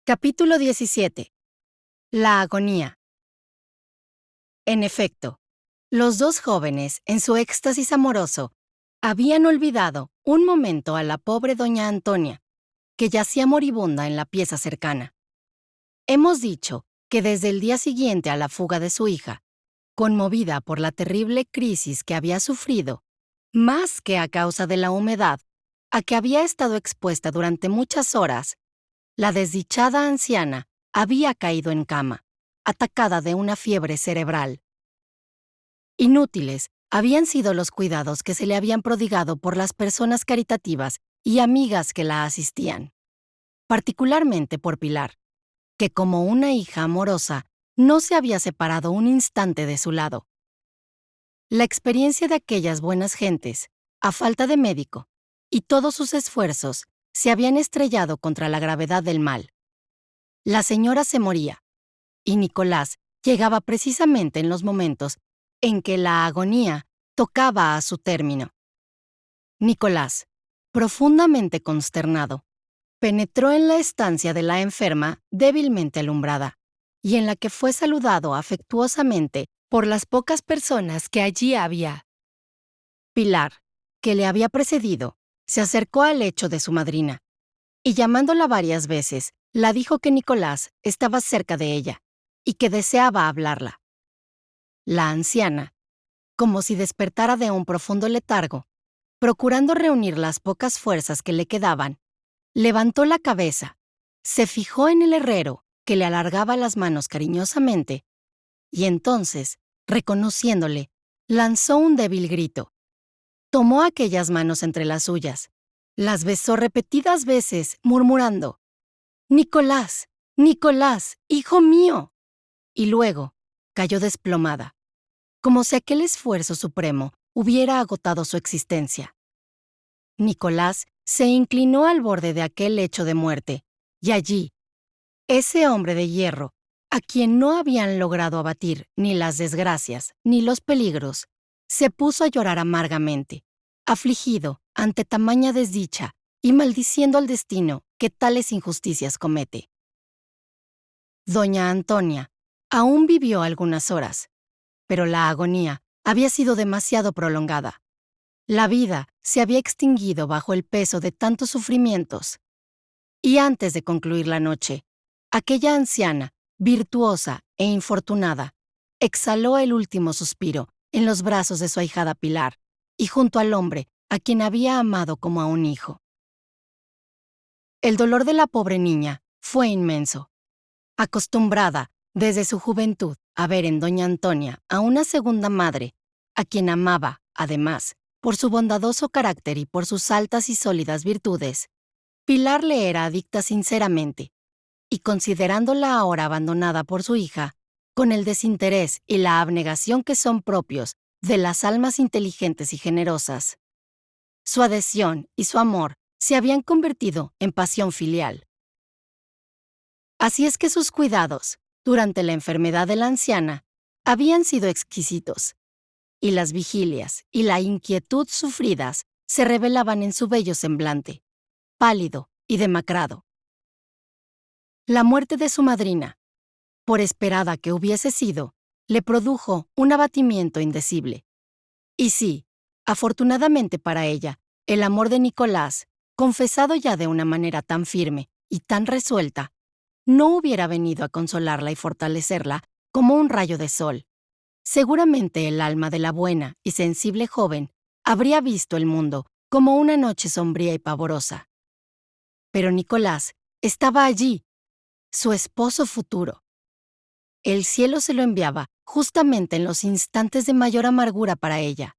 Capítulo 17. La agonía. En efecto, los dos jóvenes, en su éxtasis amoroso, habían olvidado un momento a la pobre doña Antonia, que yacía moribunda en la pieza cercana. Hemos dicho que desde el día siguiente a la fuga de su hija, conmovida por la terrible crisis que había sufrido, más que a causa de la humedad a que había estado expuesta durante muchas horas, la desdichada anciana había caído en cama, atacada de una fiebre cerebral. Inútiles habían sido los cuidados que se le habían prodigado por las personas caritativas y amigas que la asistían, particularmente por Pilar, que como una hija amorosa no se había separado un instante de su lado. La experiencia de aquellas buenas gentes, a falta de médico, y todos sus esfuerzos se habían estrellado contra la gravedad del mal. La señora se moría, y Nicolás llegaba precisamente en los momentos en que la agonía tocaba a su término. Nicolás, profundamente consternado, penetró en la estancia de la enferma débilmente alumbrada, y en la que fue saludado afectuosamente por las pocas personas que allí había. Pilar, que le había precedido, se acercó al lecho de su madrina, y llamándola varias veces, la dijo que Nicolás estaba cerca de ella y que deseaba hablarla. La anciana, como si despertara de un profundo letargo, procurando reunir las pocas fuerzas que le quedaban, levantó la cabeza, se fijó en el herrero, que le alargaba las manos cariñosamente, y entonces, reconociéndole, lanzó un débil grito. Tomó aquellas manos entre las suyas, las besó repetidas veces, murmurando: «Nicolás, Nicolás, hijo mío», y luego cayó desplomada, como si aquel esfuerzo supremo hubiera agotado su existencia. Nicolás se inclinó al borde de aquel lecho de muerte, y allí, ese hombre de hierro, a quien no habían logrado abatir ni las desgracias ni los peligros, se puso a llorar amargamente, afligido ante tamaña desdicha y maldiciendo al destino que tales injusticias comete. Doña Antonia aún vivió algunas horas, pero la agonía había sido demasiado prolongada. La vida se había extinguido bajo el peso de tantos sufrimientos. Y antes de concluir la noche, aquella anciana, virtuosa e infortunada, exhaló el último suspiro en los brazos de su ahijada Pilar y junto al hombre a quien había amado como a un hijo. El dolor de la pobre niña fue inmenso. Acostumbrada desde su juventud a ver en doña Antonia a una segunda madre, a quien amaba, además, por su bondadoso carácter y por sus altas y sólidas virtudes, Pilar le era adicta sinceramente, y considerándola ahora abandonada por su hija, con el desinterés y la abnegación que son propios de las almas inteligentes y generosas, su adhesión y su amor se habían convertido en pasión filial. Así es que sus cuidados, durante la enfermedad de la anciana, habían sido exquisitos, y las vigilias y la inquietud sufridas se revelaban en su bello semblante, pálido y demacrado. La muerte de su madrina, por esperada que hubiese sido, le produjo un abatimiento indecible. Y sí, afortunadamente para ella, el amor de Nicolás, confesado ya de una manera tan firme y tan resuelta, no hubiera venido a consolarla y fortalecerla como un rayo de sol. Seguramente el alma de la buena y sensible joven habría visto el mundo como una noche sombría y pavorosa. Pero Nicolás estaba allí, su esposo futuro. El cielo se lo enviaba justamente en los instantes de mayor amargura para ella.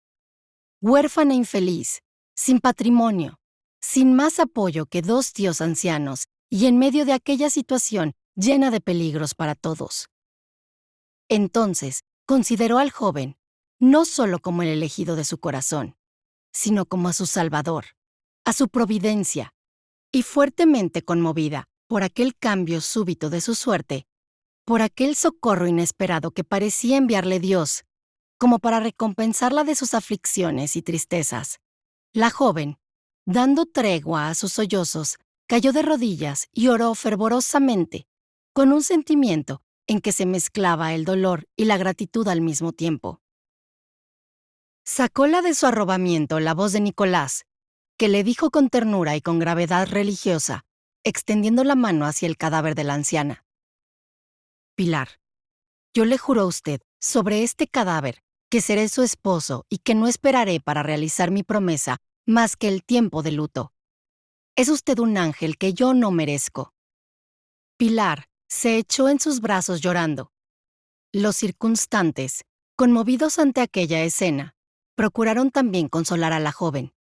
Huérfana e infeliz, sin patrimonio, sin más apoyo que dos tíos ancianos y en medio de aquella situación llena de peligros para todos. Entonces, consideró al joven no solo como el elegido de su corazón, sino como a su salvador, a su providencia, y fuertemente conmovida por aquel cambio súbito de su suerte, por aquel socorro inesperado que parecía enviarle Dios, como para recompensarla de sus aflicciones y tristezas, la joven, dando tregua a sus sollozos, cayó de rodillas y oró fervorosamente, con un sentimiento en que se mezclaba el dolor y la gratitud al mismo tiempo. Sacóla de su arrobamiento la voz de Nicolás, que le dijo con ternura y con gravedad religiosa, extendiendo la mano hacia el cadáver de la anciana: Pilar, yo le juro a usted, sobre este cadáver, que seré su esposo y que no esperaré para realizar mi promesa más que el tiempo de luto. Es usted un ángel que yo no merezco. Pilar se echó en sus brazos llorando. Los circunstantes, conmovidos ante aquella escena, procuraron también consolar a la joven,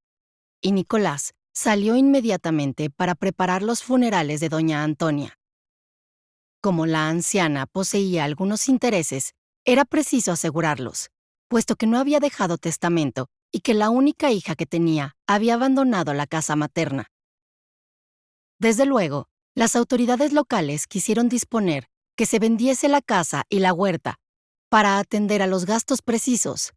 y Nicolás salió inmediatamente para preparar los funerales de doña Antonia. Como la anciana poseía algunos intereses, era preciso asegurarlos, puesto que no había dejado testamento y que la única hija que tenía había abandonado la casa materna. Desde luego, las autoridades locales quisieron disponer que se vendiese la casa y la huerta para atender a los gastos precisos,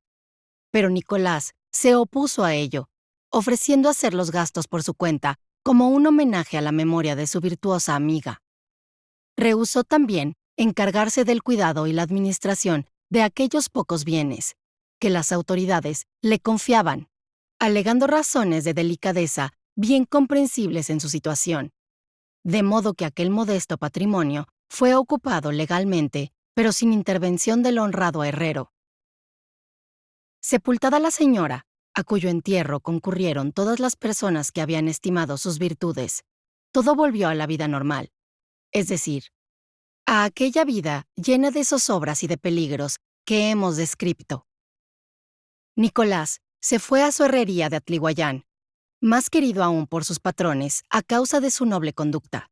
pero Nicolás se opuso a ello, ofreciendo hacer los gastos por su cuenta como un homenaje a la memoria de su virtuosa amiga. Rehusó también encargarse del cuidado y la administración de aquellos pocos bienes que las autoridades le confiaban, alegando razones de delicadeza bien comprensibles en su situación, de modo que aquel modesto patrimonio fue ocupado legalmente, pero sin intervención del honrado herrero. Sepultada la señora, a cuyo entierro concurrieron todas las personas que habían estimado sus virtudes, todo volvió a la vida normal, es decir, a aquella vida llena de zozobras y de peligros que hemos descrito. Nicolás se fue a su herrería de Atlihuayán, más querido aún por sus patrones a causa de su noble conducta.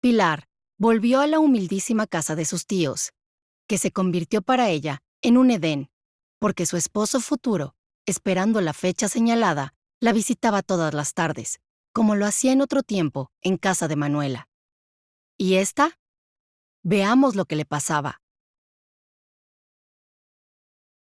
Pilar volvió a la humildísima casa de sus tíos, que se convirtió para ella en un Edén, porque su esposo futuro, esperando la fecha señalada, la visitaba todas las tardes, como lo hacía en otro tiempo en casa de Manuela. ¿Y ésta? Veamos lo que le pasaba.